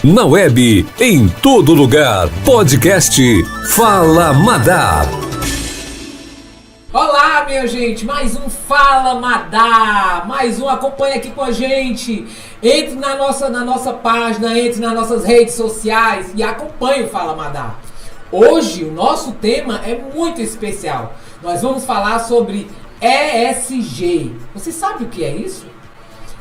na web, em todo lugar. Podcast Fala Madá. Olá, minha gente, mais um Fala Madá, mais um, acompanha aqui com a gente. Entre na nossa página, entre nas nossas redes sociais e acompanhe o Fala Madá. Hoje o nosso tema é muito especial. Nós vamos falar sobre ESG. Você sabe o que é isso?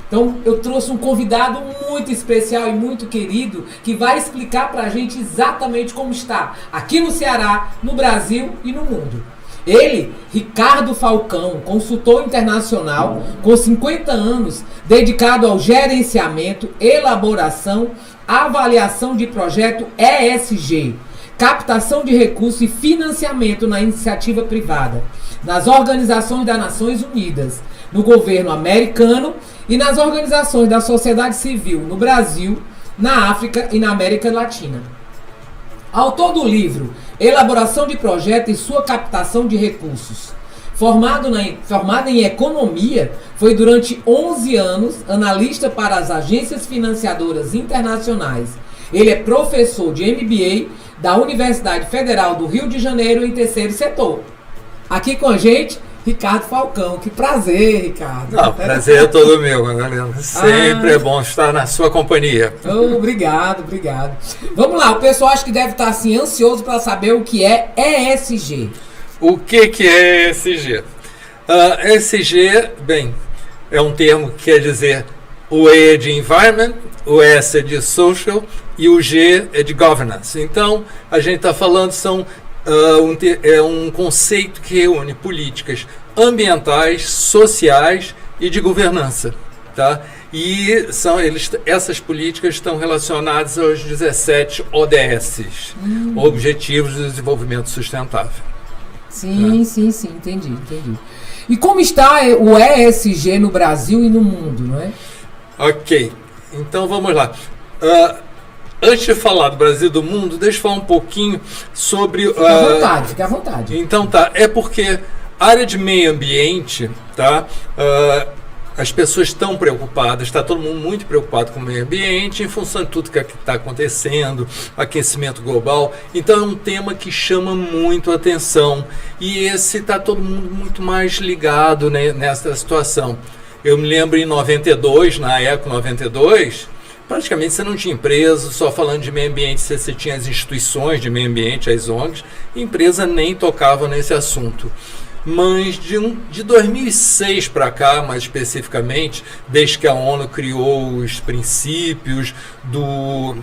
Então eu trouxe um convidado muito especial e muito querido que vai explicar pra gente exatamente como está aqui no Ceará, no Brasil e no mundo. Ele, Ricardo Falcão, consultor internacional com 50 anos, dedicado ao gerenciamento, elaboração, avaliação de projeto ESG, captação de recursos e financiamento na iniciativa privada, nas organizações das Nações Unidas, no governo americano e nas organizações da sociedade civil no Brasil, na África e na América Latina. Autor do livro Elaboração de Projeto e Sua Captação de Recursos. Formado em Economia, foi durante 11 anos analista para as agências financiadoras internacionais. Ele é professor de MBA da Universidade Federal do Rio de Janeiro em terceiro setor. Aqui com a gente, Ricardo Falcão. Que prazer, Ricardo. Não, prazer é todo meu, galera. Sempre é bom estar na sua companhia. Obrigado. Vamos lá, o pessoal acho que deve estar assim, ansioso para saber o que é ESG. O que é ESG? ESG, bem, é um termo que quer dizer o E é de Environment, o S é de Social e o G é de Governance. Então, a gente está falando, é um conceito que reúne políticas ambientais, sociais e de governança, tá? E essas políticas estão relacionadas aos 17 ODS, Objetivos de Desenvolvimento Sustentável. Sim, entendi. E como está o ESG no Brasil e no mundo, não é? Ok, então vamos lá. Antes de falar do Brasil e do mundo, deixa eu falar um pouquinho sobre... Fica à vontade. Então tá, é porque a área de meio ambiente, tá? As pessoas estão preocupadas, está todo mundo muito preocupado com o meio ambiente em função de tudo que está acontecendo, aquecimento global. Então é um tema que chama muito a atenção e esse está todo mundo muito mais ligado, né, nessa situação. Eu me lembro em 92, na Eco 92, praticamente você não tinha empresa, só falando de meio ambiente, você tinha as instituições de meio ambiente, as ONGs, a empresa nem tocava nesse assunto. Mas de 2006 para cá, mais especificamente, desde que a ONU criou os princípios do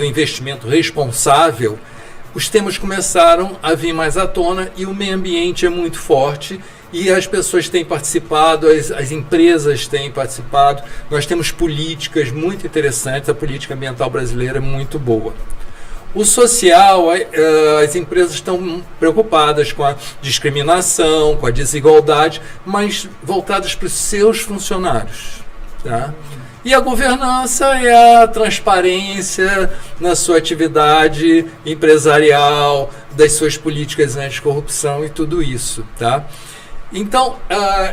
investimento responsável, os temas começaram a vir mais à tona e o meio ambiente é muito forte e as pessoas têm participado, as empresas têm participado, nós temos políticas muito interessantes, a política ambiental brasileira é muito boa. O social, as empresas estão preocupadas com a discriminação, com a desigualdade, mas voltadas para os seus funcionários, tá? E a governança é a transparência na sua atividade empresarial, das suas políticas anticorrupção e tudo isso, tá? Então,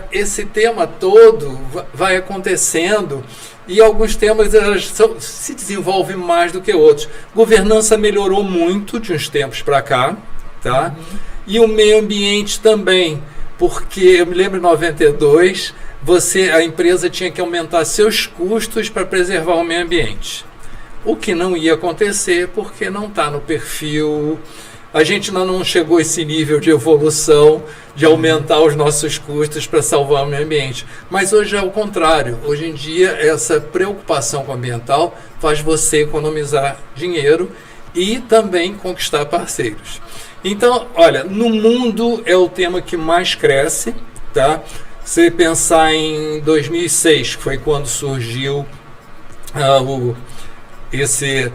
esse tema todo vai acontecendo e alguns temas se desenvolvem mais do que outros. Governança melhorou muito de uns tempos para cá, tá? E o meio ambiente também, porque eu me lembro em 92, a empresa tinha que aumentar seus custos para preservar o meio ambiente. O que não ia acontecer porque não está no perfil. A gente ainda não chegou a esse nível de evolução, de aumentar os nossos custos para salvar o meio ambiente. Mas hoje é o contrário. Hoje em dia, essa preocupação com o ambiental faz você economizar dinheiro e também conquistar parceiros. Então, olha, no mundo é o tema que mais cresce, tá? Se pensar em 2006, que foi quando surgiu esse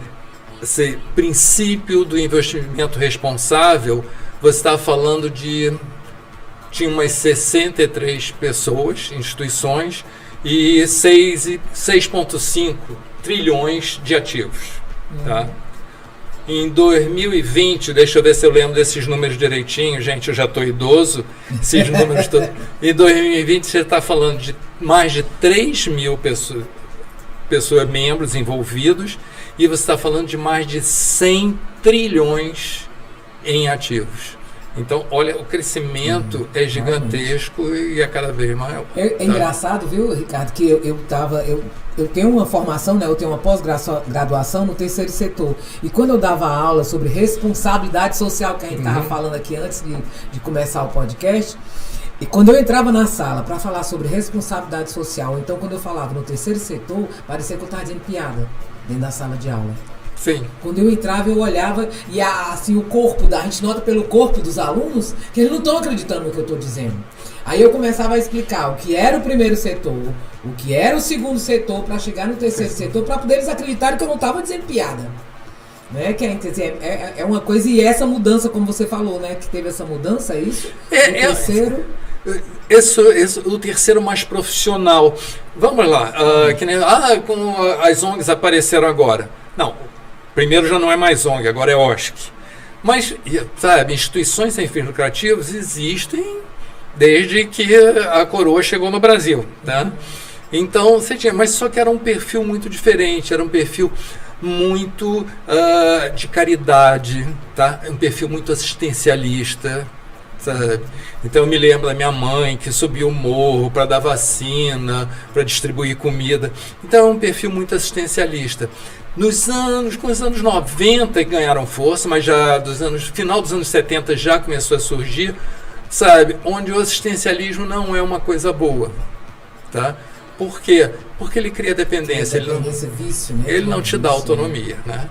princípio do investimento responsável, você está falando tinha umas 63 pessoas, instituições, e 6,5 trilhões de ativos. Tá? Em 2020, deixa eu ver se eu lembro desses números direitinho, gente, eu já estou idoso, esses números todos. Em 2020 você está falando de mais de 3 mil pessoas, pessoas, membros envolvidos, e você está falando de mais de 100 trilhões em ativos. Então, olha, o crescimento é gigantesco e é cada vez maior. É engraçado, viu, Ricardo, que eu tenho uma formação, né, eu tenho uma pós-graduação no terceiro setor. E quando eu dava aula sobre responsabilidade social, que a gente estava falando aqui antes de começar o podcast, e quando eu entrava na sala para falar sobre responsabilidade social, então quando eu falava no terceiro setor, parecia que eu estava dizendo piada dentro da sala de aula. Sim. Quando eu entrava, eu olhava e assim, o corpo, a gente nota pelo corpo dos alunos que eles não estão acreditando no que eu estou dizendo. Aí eu começava a explicar o que era o primeiro setor, o que era o segundo setor, para chegar no terceiro setor, para poder eles acreditarem que eu não estava dizendo piada. Né? Que é uma coisa, e essa mudança, como você falou, né? Que teve essa mudança, é isso? Terceiro... O terceiro mais profissional. Vamos lá, como as ONGs apareceram agora. Não, primeiro já não é mais ONG, agora é OSC. Mas, sabe, instituições sem fins lucrativos existem desde que a coroa chegou no Brasil, tá? Então, você tinha, mas só que era um perfil muito diferente, era um perfil muito de caridade, tá? Um perfil muito assistencialista, sabe? Então eu me lembro da minha mãe que subiu o morro para dar vacina, para distribuir comida. Então é um perfil muito assistencialista. Com os anos 90 ganharam força, mas já final dos anos 70 já começou a surgir, sabe, onde o assistencialismo não é uma coisa boa, tá? Por quê? Porque ele cria dependência, ele não te dá autonomia, né?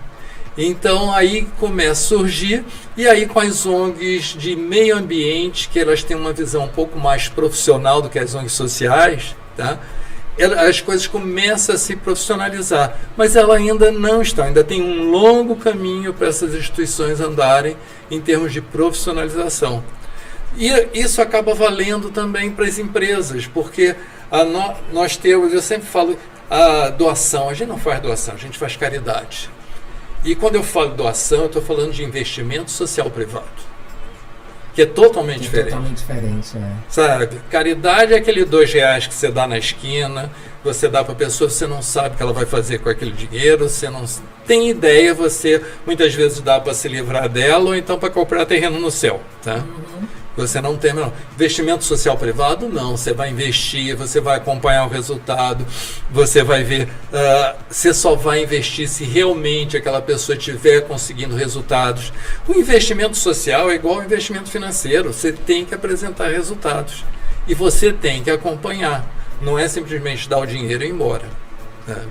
Então aí começa a surgir, e aí com as ONGs de meio ambiente, que elas têm uma visão um pouco mais profissional do que as ONGs sociais, tá? As coisas começam a se profissionalizar, mas ela ainda não está, ainda tem um longo caminho para essas instituições andarem em termos de profissionalização. E isso acaba valendo também para as empresas, porque nós temos, eu sempre falo, a doação, a gente não faz doação, a gente faz caridade. E quando eu falo doação, eu estou falando de investimento social privado, que é totalmente diferente. Totalmente diferente, Sabe? Caridade é aquele R$2 que você dá na esquina, você dá para a pessoa, você não sabe o que ela vai fazer com aquele dinheiro, você não tem ideia, você muitas vezes dá para se livrar dela ou então para comprar terreno no céu, tá? Você não tem, não. Investimento social privado, não. Você vai investir, você vai acompanhar o resultado, você vai ver. Você só vai investir se realmente aquela pessoa estiver conseguindo resultados. O investimento social é igual ao investimento financeiro. Você tem que apresentar resultados. E você tem que acompanhar. Não é simplesmente dar o dinheiro e ir embora. Entendi.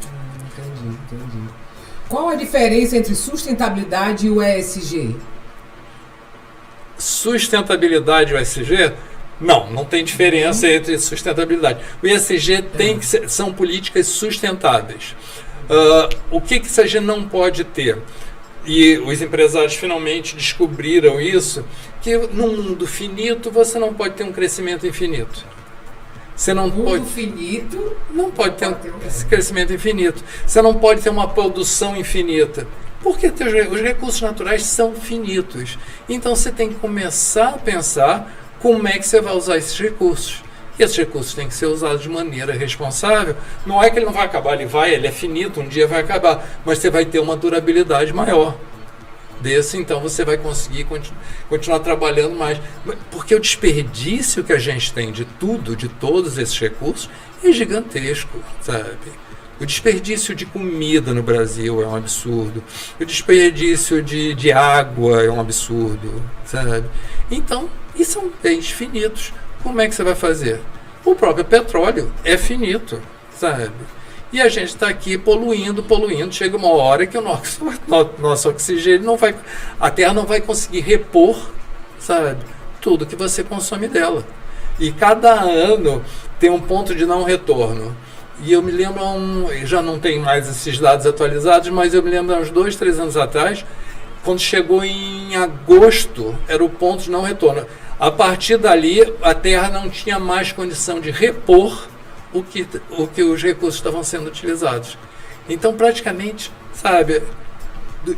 Qual a diferença entre sustentabilidade e o ESG? Sustentabilidade e o ESG? Não tem diferença entre sustentabilidade. O ESG tem que ser, são políticas sustentáveis. O que a gente não pode ter? E os empresários finalmente descobriram isso, que num mundo finito você não pode ter um crescimento infinito. Você não pode ter um crescimento infinito. Você não pode ter uma produção infinita. Porque os recursos naturais são finitos. Então você tem que começar a pensar como é que você vai usar esses recursos. E esses recursos têm que ser usados de maneira responsável. Não é que ele não vai acabar, ele é finito, um dia vai acabar. Mas você vai ter uma durabilidade maior. Então você vai conseguir continuar trabalhando mais. Porque o desperdício que a gente tem de todos esses recursos, é gigantesco, sabe? O desperdício de comida no Brasil é um absurdo. O desperdício de água é um absurdo, sabe? Então, e são bens finitos. Como é que você vai fazer? O próprio petróleo é finito, sabe? E a gente está aqui poluindo. Chega uma hora que o nosso oxigênio não vai... A Terra não vai conseguir repor, sabe? Tudo que você consome dela. E cada ano tem um ponto de não retorno. E eu me lembro, já não tem mais esses dados atualizados, mas eu me lembro uns 2, 3 anos atrás, quando chegou em agosto, era o ponto de não retorno. A partir dali, a Terra não tinha mais condição de repor o que os recursos estavam sendo utilizados. Então, praticamente, sabe,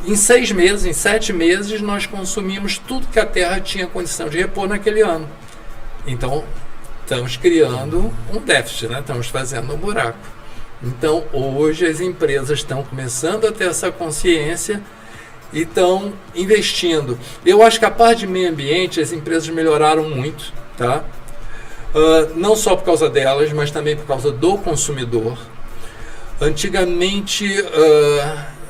em 6 meses, em 7 meses, nós consumimos tudo que a Terra tinha condição de repor naquele ano. Então, estamos criando um déficit, né? Estamos fazendo um buraco. Então, hoje as empresas estão começando a ter essa consciência e estão investindo. Eu acho que a parte de meio ambiente, as empresas melhoraram muito, tá? Não só por causa delas, mas também por causa do consumidor. Antigamente,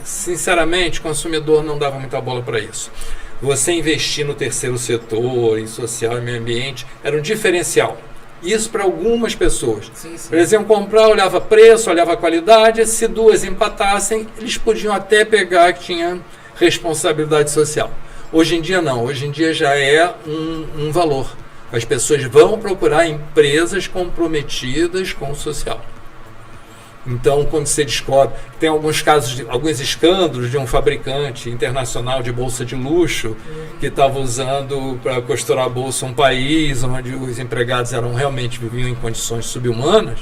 sinceramente, o consumidor não dava muita bola para isso. Você investir no terceiro setor, em social e meio ambiente, era um diferencial. Isso para algumas pessoas. Sim, sim. Por exemplo, comprar, olhava preço, olhava qualidade, se duas empatassem, eles podiam até pegar que tinha responsabilidade social. Hoje em dia não, hoje em dia já é um valor. As pessoas vão procurar empresas comprometidas com o social. Então, quando você descobre, tem alguns casos, alguns escândalos de um fabricante internacional de bolsa de luxo que estava usando para costurar a bolsa um país onde os empregados realmente viviam em condições subhumanas.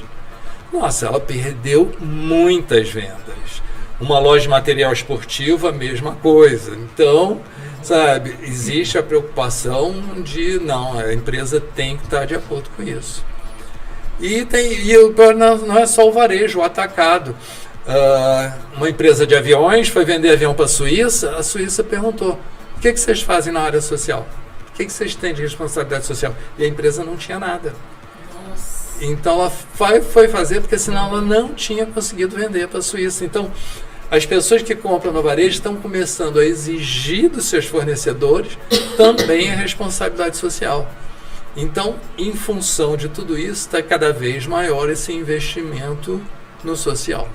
Nossa, ela perdeu muitas vendas. Uma loja de material esportivo, a mesma coisa. Então, sabe, existe a preocupação de, não, a empresa tem que estar de acordo com isso. E não é só o varejo, o atacado. Uma empresa de aviões foi vender avião para a Suíça perguntou: o que vocês fazem na área social? O que vocês têm de responsabilidade social? E a empresa não tinha nada. Nossa. Então ela foi fazer, porque senão ela não tinha conseguido vender para a Suíça. Então as pessoas que compram no varejo estão começando a exigir dos seus fornecedores também a responsabilidade social. Então, em função de tudo isso, está cada vez maior esse investimento no social.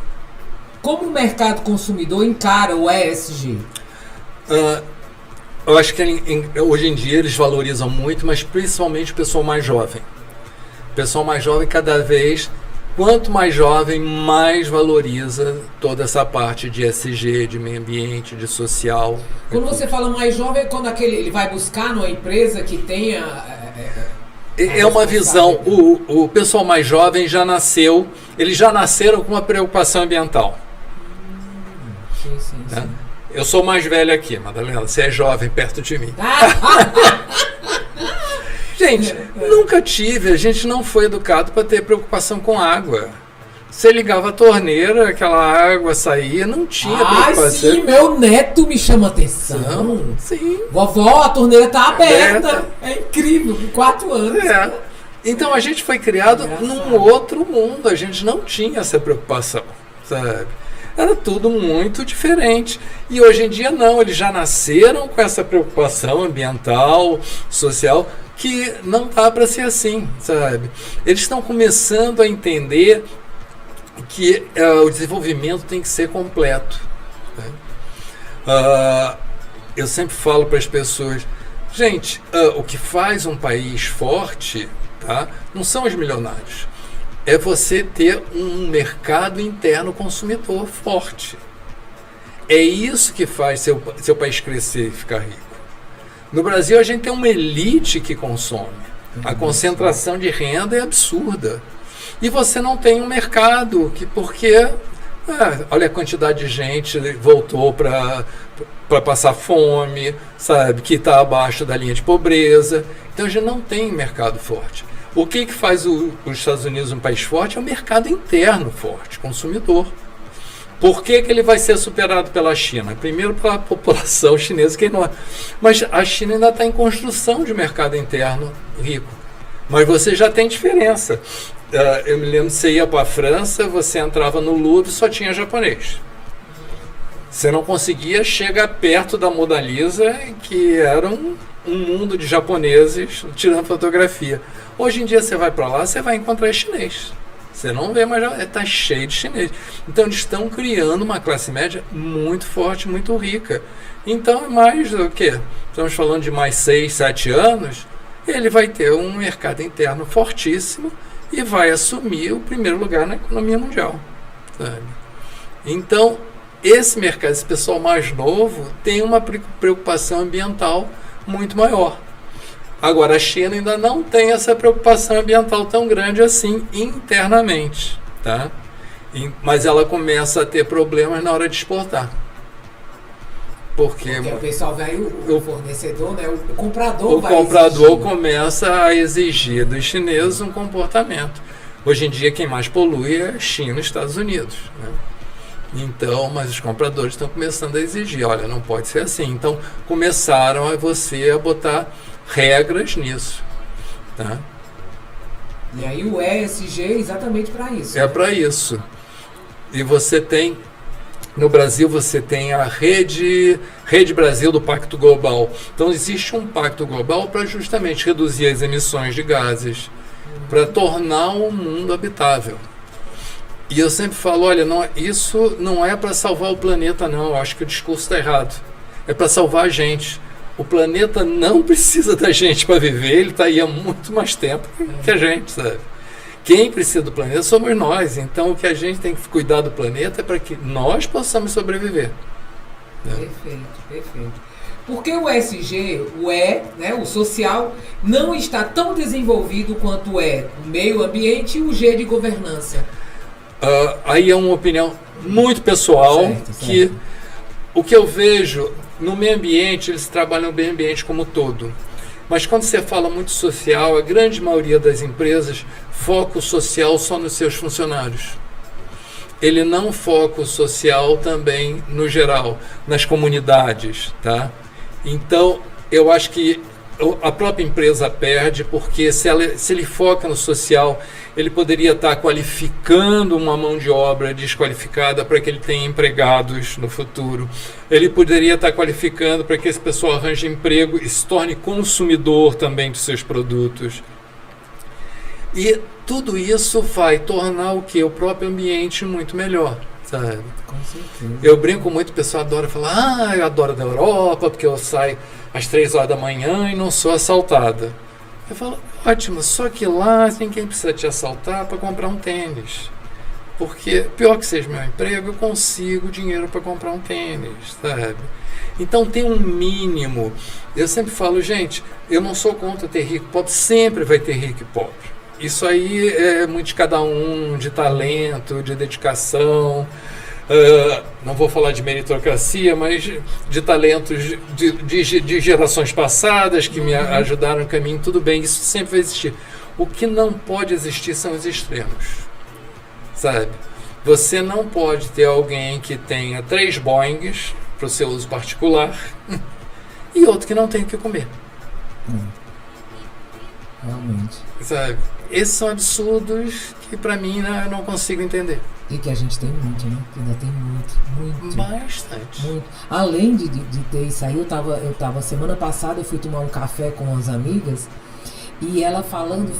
Como o mercado consumidor encara o ESG? Eu acho que hoje em dia eles valorizam muito, mas principalmente o pessoal mais jovem. O pessoal mais jovem cada vez, quanto mais jovem, mais valoriza toda essa parte de ESG, de meio ambiente, de social. Quando você fala mais jovem, é quando ele vai buscar numa empresa que tenha... É uma visão, o pessoal mais jovem eles já nasceram com uma preocupação ambiental. Sim. Eu sou mais velho aqui, Madalena, você é jovem perto de mim. Gente, nunca tive, a gente não foi educado para ter preocupação com água. Você ligava a torneira, aquela água saía, não tinha preocupação. Sim, meu neto me chama atenção. Sim. Vovó, a torneira tá aberta. É incrível, com 4 anos. Então a gente foi criado num outro mundo, a gente não tinha essa preocupação, sabe? Era tudo muito diferente. E hoje em dia não, eles já nasceram com essa preocupação ambiental, social, que não dá para ser assim, sabe? Eles estão começando a entender que o desenvolvimento tem que ser completo. Né? Eu sempre falo para as pessoas, gente, o que faz um país forte, tá, não são os milionários, é você ter um mercado interno consumidor forte. É isso que faz seu país crescer e ficar rico. No Brasil a gente tem uma elite que consome. A concentração de renda é absurda. E você não tem um mercado, porque olha a quantidade de gente voltou para passar fome, sabe, que está abaixo da linha de pobreza. Então a gente não tem mercado forte. O que faz os Estados Unidos um país forte é o mercado interno forte, consumidor. Por que ele vai ser superado pela China? Primeiro pela população chinesa, que não é. Mas a China ainda está em construção de mercado interno rico. Mas você já tem diferença. Eu me lembro que você ia para a França, você entrava no Louvre e só tinha japonês. Você não conseguia chegar perto da Mona Lisa, que era um mundo de japoneses tirando fotografia. Hoje em dia você vai para lá, você vai encontrar chinês. Você não vê mais, está cheio de chinês. Então eles estão criando uma classe média muito forte, muito rica. Então é mais o quê? Estamos falando de mais 6, 7 anos, ele vai ter um mercado interno fortíssimo e vai assumir o primeiro lugar na economia mundial. Sabe? Então, esse mercado, esse pessoal mais novo, tem uma preocupação ambiental muito maior. Agora, a China ainda não tem essa preocupação ambiental tão grande assim internamente, tá? Mas ela começa a ter problemas na hora de exportar. Porque o pessoal vai, o fornecedor, né, o comprador começa a exigir dos chineses um comportamento. Hoje em dia quem mais polui é a China e Estados Unidos, né? Então, mas os compradores estão começando a exigir, olha, não pode ser assim. Então começaram a botar regras nisso, tá? E aí o ESG é exatamente para isso. É para isso. E você tem, no Brasil, você tem a Rede Brasil do Pacto Global. Então existe um pacto global para justamente reduzir as emissões de gases, para tornar o mundo habitável. E eu sempre falo, olha, isso não é para salvar o planeta, não. Eu acho que o discurso está errado. É para salvar a gente. O planeta não precisa da gente para viver, ele está aí há muito mais tempo que a gente, sabe? Quem precisa do planeta somos nós, então o que a gente tem que cuidar do planeta é para que nós possamos sobreviver. Né? Perfeito. Porque o ESG, o E, né, o social, não está tão desenvolvido quanto o meio ambiente e o G de governança. Aí é uma opinião muito pessoal, certo. Que o que eu vejo no meio ambiente, eles trabalham no meio ambiente como um todo. Mas quando você fala muito social, a grande maioria das empresas foca o social só nos seus funcionários. Ele não foca o social também no geral, nas comunidades, tá? Então, eu acho que a própria empresa perde, porque se ele foca no social, ele poderia estar qualificando uma mão de obra desqualificada para que ele tenha empregados no futuro. Ele poderia estar qualificando para que esse pessoal arranje emprego e se torne consumidor também dos seus produtos. E tudo isso vai tornar o quê? O próprio ambiente muito melhor, sabe? Com certeza. Eu brinco muito, o pessoal adora falar, eu adoro da Europa, porque eu saio às 3 horas da manhã e não sou assaltada. Eu falo, ótimo, só que lá ninguém precisa te assaltar para comprar um tênis. Porque, pior que seja meu emprego, eu consigo dinheiro para comprar um tênis, sabe? Então tem um mínimo. Eu sempre falo, gente, eu não sou contra ter rico e pobre, sempre vai ter rico e pobre. Isso aí é muito de cada um, de talento, de dedicação. Não vou falar de meritocracia, mas de talentos de gerações passadas que me ajudaram no caminho, tudo bem, isso sempre vai existir. O que não pode existir são os extremos, sabe? Você não pode ter alguém que tenha 3 Boeings para o seu uso particular e outro que não tem o que comer. Realmente. Sabe? Esses são absurdos que para mim eu não consigo entender. E que a gente tem muito, né? Que ainda tem muito. Bastante. Muito. Além de ter isso aí, eu tava semana passada, eu fui tomar um café com as amigas e ela falando,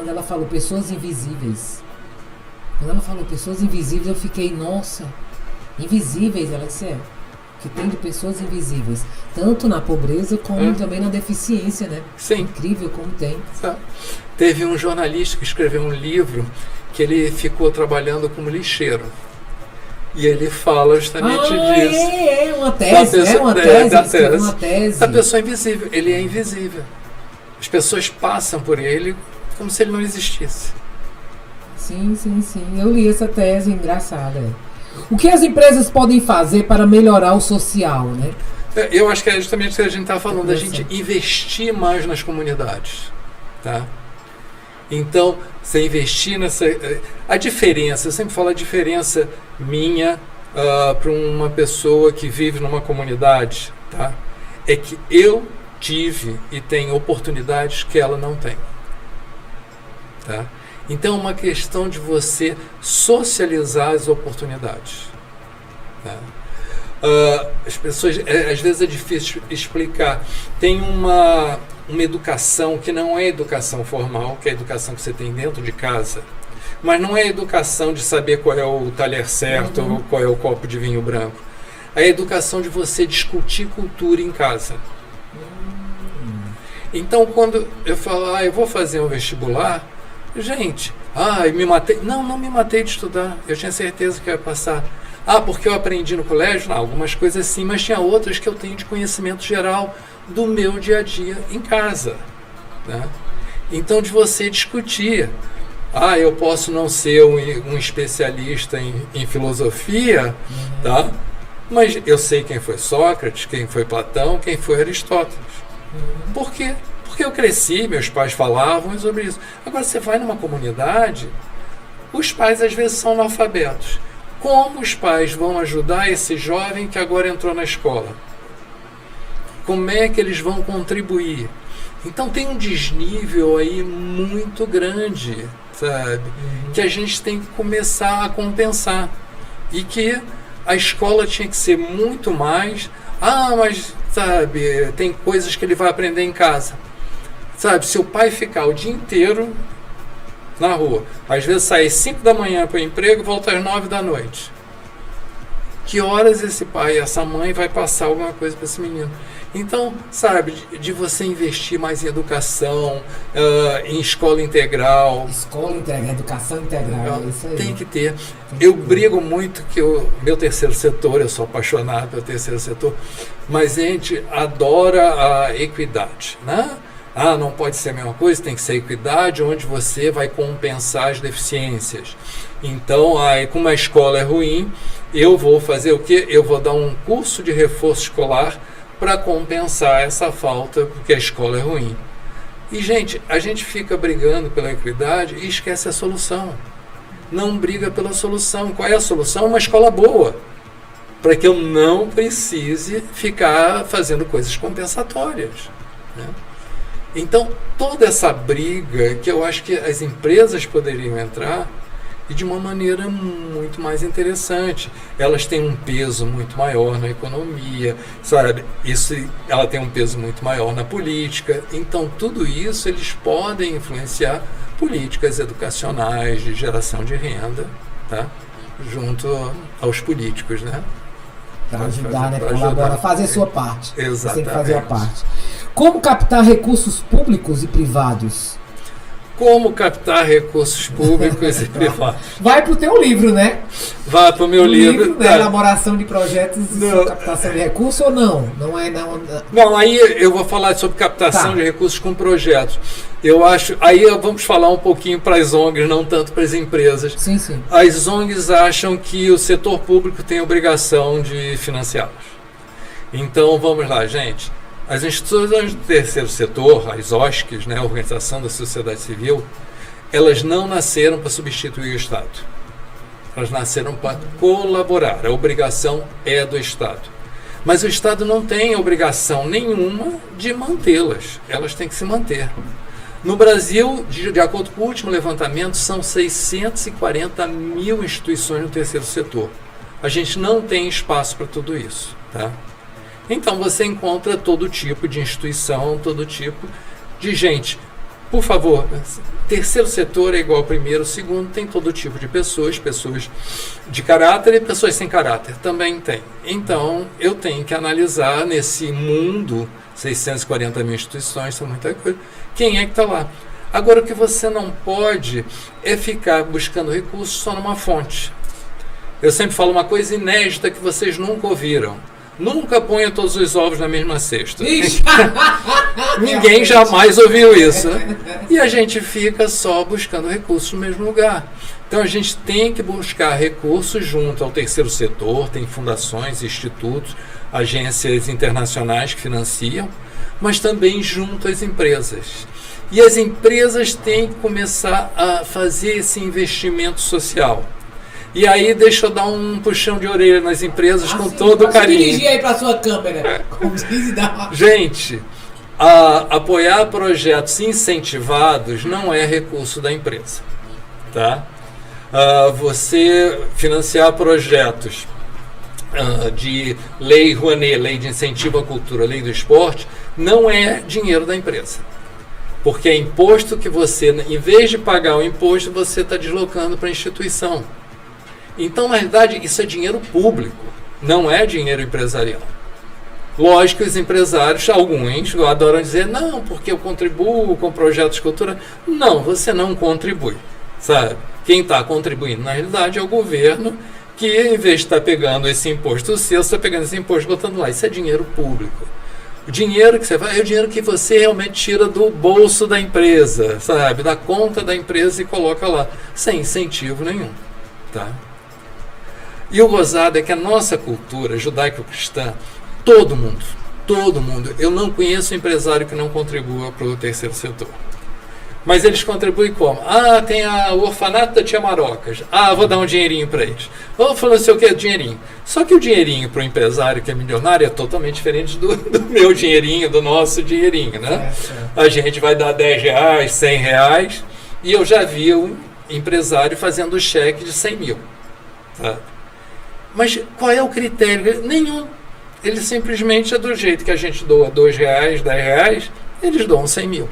ela falou pessoas invisíveis. Quando ela falou pessoas invisíveis, eu fiquei, nossa, invisíveis, ela disse, que tem de pessoas invisíveis, tanto na pobreza como também na deficiência, né? Sim. Incrível como tem. Teve um jornalista que escreveu um livro que ele ficou trabalhando como lixeiro. E ele fala justamente disso. Uma tese, uma tese. A pessoa é invisível, ele é invisível. As pessoas passam por ele como se ele não existisse. Sim. Eu li essa tese, engraçada. O que as empresas podem fazer para melhorar o social, né? Eu acho que é justamente o que a gente está falando, da gente investir mais nas comunidades, tá? Então, você investir nessa... A diferença, eu sempre falo a diferença minha para uma pessoa que vive numa comunidade, tá? É que eu tive e tenho oportunidades que ela não tem, tá? Então é uma questão de você socializar as oportunidades, tá? As pessoas, às vezes é difícil explicar. Tem uma educação que não é educação formal, que é a educação que você tem dentro de casa, mas não é a educação de saber qual é o talher certo ou qual é o copo de vinho branco. É a educação de você discutir cultura em casa. Então quando eu falo, eu vou fazer um vestibular, gente, eu me matei. Não me matei de estudar, eu tinha certeza que eu ia passar. Porque eu aprendi no colégio? Não, algumas coisas sim, mas tinha outras que eu tenho de conhecimento geral do meu dia a dia em casa, né? Então, de você discutir. Eu posso não ser um especialista em filosofia, tá? Mas eu sei quem foi Sócrates, quem foi Platão, quem foi Aristóteles. Por quê? Porque eu cresci, meus pais falavam sobre isso. Agora você vai numa comunidade, os pais às vezes são analfabetos. Como os pais vão ajudar esse jovem que agora entrou na escola? Como é que eles vão contribuir? Então tem um desnível aí muito grande, sabe? Que a gente tem que começar a compensar. E que a escola tinha que ser muito mais... mas, sabe, tem coisas que ele vai aprender em casa. Sabe, se o pai ficar o dia inteiro na rua, às vezes sai às 5 da manhã para o emprego e volta às 9 da noite. Que horas esse pai e essa mãe vai passar alguma coisa para esse menino? Então, sabe, de você investir mais em educação, em escola integral. Escola integral, educação integral, é isso aí. Tem que ter. Eu brigo muito que o meu terceiro setor, eu sou apaixonado pelo terceiro setor, mas a gente adora a equidade, né? Não pode ser a mesma coisa, tem que ser equidade, onde você vai compensar as deficiências. Então, como a escola é ruim, eu vou fazer o quê? Eu vou dar um curso de reforço escolar para compensar essa falta, porque a escola é ruim. E, gente, a gente fica brigando pela equidade e esquece a solução. Não briga pela solução. Qual é a solução? Uma escola boa, para que eu não precise ficar fazendo coisas compensatórias, né? Então, toda essa briga que eu acho que as empresas poderiam entrar e de uma maneira muito mais interessante. Elas têm um peso muito maior na economia, sabe? Ela tem um peso muito maior na política. Então, tudo isso eles podem influenciar políticas educacionais de geração de renda, tá? Junto aos políticos, né? Para ajudar, né? Colaborar, fazer sua parte. Exatamente. Você tem que fazer a parte. Como captar recursos públicos e privados? Como captar recursos públicos e privados? Vai pro teu livro, né? Vai pro meu livro. Né? Elaboração de projetos e captação de recursos ou não? Não é não. Não, aí eu vou falar sobre captação de recursos com projetos. Eu acho, aí vamos falar um pouquinho para as ONGs, não tanto para as empresas. Sim, sim. As ONGs acham que o setor público tem a obrigação de financiá-las. Então, vamos lá, gente. As instituições do terceiro setor, as OSCs, né, a Organização da Sociedade Civil, elas não nasceram para substituir o Estado. Elas nasceram para colaborar. A obrigação é do Estado. Mas o Estado não tem obrigação nenhuma de mantê-las. Elas têm que se manter. No Brasil, de acordo com o último levantamento, são 640 mil instituições no terceiro setor. A gente não tem espaço para tudo isso, tá? Então você encontra todo tipo de instituição, todo tipo de gente. Por favor, terceiro setor é igual ao primeiro, segundo tem todo tipo de pessoas, pessoas de caráter e pessoas sem caráter, também tem. Então eu tenho que analisar nesse mundo, 640 mil instituições, são muita coisa, quem é que está lá. Agora o que você não pode é ficar buscando recursos só numa fonte. Eu sempre falo uma coisa inédita que vocês nunca ouviram. Nunca ponha todos os ovos na mesma cesta. Ninguém jamais ouviu isso. E a gente fica só buscando recursos no mesmo lugar. Então a gente tem que buscar recursos junto ao terceiro setor, tem fundações, institutos, agências internacionais que financiam, mas também junto às empresas. E as empresas têm que começar a fazer esse investimento social. E aí deixa eu dar um puxão de orelha nas empresas com todo o carinho. Dirigir aí para a sua câmera. Gente, apoiar projetos incentivados não é recurso da empresa, tá? Você financiar projetos de lei Rouanet, lei de incentivo à cultura, lei do esporte, não é dinheiro da empresa. Porque é imposto que você, em vez de pagar o imposto, você está deslocando para a instituição. Então, na verdade, isso é dinheiro público, não é dinheiro empresarial. Lógico que os empresários, alguns, adoram dizer, não, porque eu contribuo com projetos de cultura. Não, você não contribui, sabe? Quem está contribuindo, na realidade, é o governo, que em vez de estar pegando esse imposto seu, está pegando esse imposto e botando lá. Isso é dinheiro público. O dinheiro que você vai é o dinheiro que você realmente tira do bolso da empresa, sabe? Da conta da empresa e coloca lá, sem incentivo nenhum, tá? E o gozado é que a nossa cultura judaico-cristã, todo mundo, Todo mundo. Eu não conheço empresário que não contribua para o terceiro setor. Mas eles contribuem como? Tem o orfanato da Tia Marocas. Vou dar um dinheirinho para eles. Vou falar sei o que, dinheirinho. Só que o dinheirinho para o empresário que é milionário é totalmente diferente do meu dinheirinho, do nosso dinheirinho, né? A gente vai dar R$10, R$100, e eu já vi um empresário fazendo cheque de 100 mil. Tá? Mas qual é o critério? Nenhum. Ele simplesmente é do jeito que a gente doa R$2, R$10, eles doam 100 mil.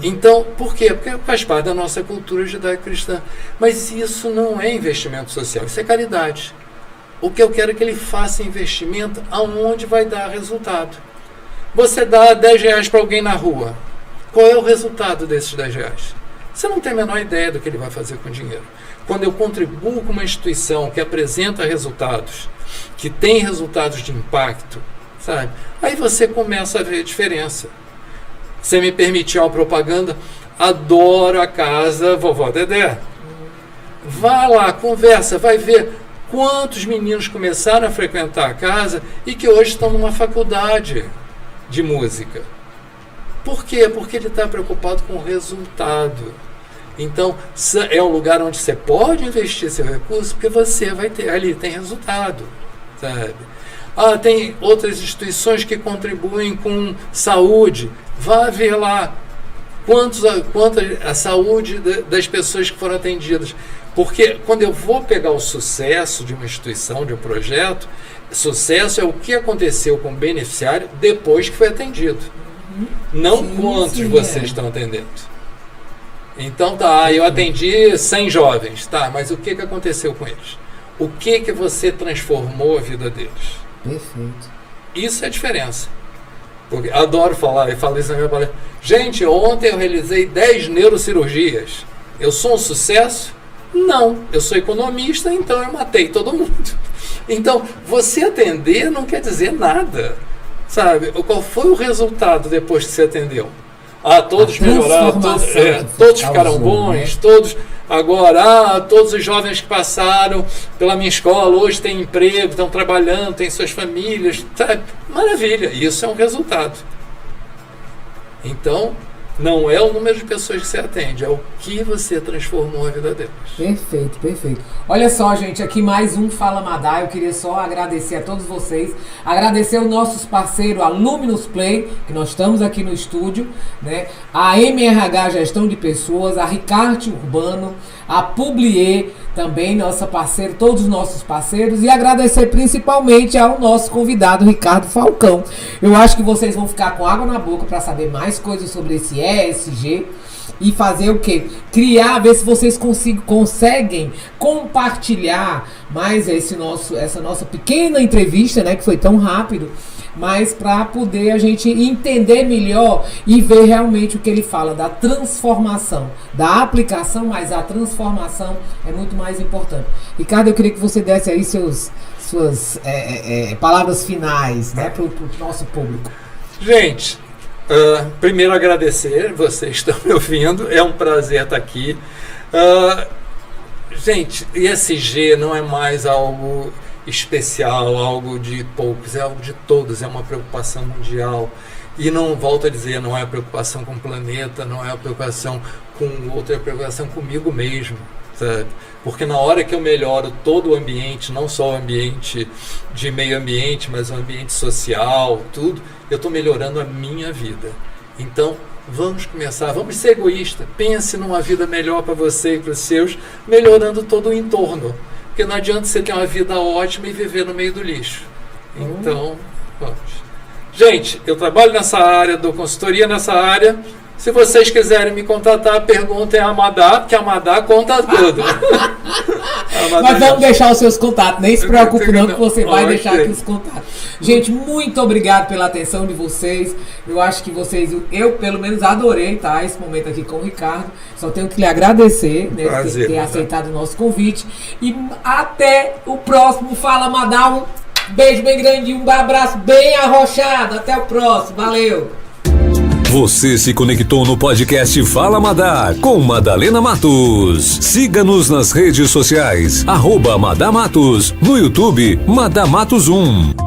Então, por quê? Porque faz parte da nossa cultura judaico-cristã. Mas isso não é investimento social, isso é caridade. O que eu quero é que ele faça investimento aonde vai dar resultado. Você dá R$10 para alguém na rua. Qual é o resultado desses R$10? Você não tem a menor ideia do que ele vai fazer com o dinheiro. Quando eu contribuo com uma instituição que apresenta resultados, que tem resultados de impacto, sabe? Aí você começa a ver a diferença. Você me permitiu uma propaganda? Adoro a casa Vovó Dedé. Vá lá, conversa, vai ver quantos meninos começaram a frequentar a casa e que hoje estão numa faculdade de música. Por quê? Porque ele está preocupado com o resultado. Então, é um lugar onde você pode investir seu recurso, porque você vai ter, ali tem resultado, sabe? Tem outras instituições que contribuem com saúde. Vá ver lá quanto a saúde das pessoas que foram atendidas. Porque quando eu vou pegar o sucesso de uma instituição, de um projeto, sucesso é o que aconteceu com o beneficiário depois que foi atendido. Não quantos vocês estão atendendo. Então eu atendi 100 jovens, mas o que aconteceu com eles? O que você transformou a vida deles? Perfeito. Isso é a diferença. Porque adoro falar, e falo isso na minha palestra. Gente, ontem eu realizei 10 neurocirurgias. Eu sou um sucesso? Não. Eu sou economista, então eu matei todo mundo. Então, você atender não quer dizer nada. Sabe? Qual foi o resultado depois que você atendeu? Todos melhoraram, todos ficaram bons, né? Todos agora, todos os jovens que passaram pela minha escola hoje têm emprego, estão trabalhando, têm suas famílias, sabe? Maravilha, isso é um resultado. Então, não é o número de pessoas que você atende, é o que você transformou a vida deles. Perfeito, perfeito. Olha só, gente, aqui mais um Fala Madá. Eu queria só agradecer a todos vocês, agradecer os nossos parceiros, a Luminous Play, que nós estamos aqui no estúdio, né? A MRH Gestão de Pessoas, a Ricarte Urbano, a Publier, também nossa parceira, todos os nossos parceiros, e agradecer principalmente ao nosso convidado, Ricardo Falcão. Eu acho que vocês vão ficar com água na boca para saber mais coisas sobre esse ESG e fazer o quê? Criar, ver se vocês conseguem compartilhar mais essa nossa pequena entrevista, né, que foi tão rápido, mas para poder a gente entender melhor e ver realmente o que ele fala da transformação, da aplicação, mas a transformação é muito mais importante. Ricardo, eu queria que você desse aí suas palavras finais, né, para o nosso público. Gente, primeiro agradecer, vocês estão me ouvindo, é um prazer estar aqui. Gente, ESG não é mais algo especial, algo de poucos, é algo de todos, é uma preocupação mundial. E não, volto a dizer, não é a preocupação com o planeta, não é a preocupação com o outro, é a preocupação comigo mesmo, sabe? Porque na hora que eu melhoro todo o ambiente, não só o ambiente de meio ambiente, mas o ambiente social, tudo, eu estou melhorando a minha vida. Então, vamos começar, vamos ser egoístas, pense numa vida melhor para você e para os seus, melhorando todo o entorno. Porque não adianta você ter uma vida ótima e viver no meio do lixo. Então, vamos. Gente, eu trabalho nessa área, dou consultoria nessa área. Se vocês quiserem me contatar, perguntem a Amadá, porque a Amadá conta tudo. Mas vamos deixar os seus contatos, nem se preocupe não, que você vai deixar aqui os contatos. Gente, muito obrigado pela atenção de vocês. Eu acho que vocês, eu pelo menos adorei, tá, esse momento aqui com o Ricardo. Só tenho que lhe agradecer, né, por ter aceitado o nosso convite. E até o próximo Fala Madá. Um beijo bem grande, um abraço bem arrochado. Até o próximo, valeu! Você se conectou no podcast Fala Madá com Madalena Matos. Siga-nos nas redes sociais, @Madá Matos, no YouTube Madá Matos 1.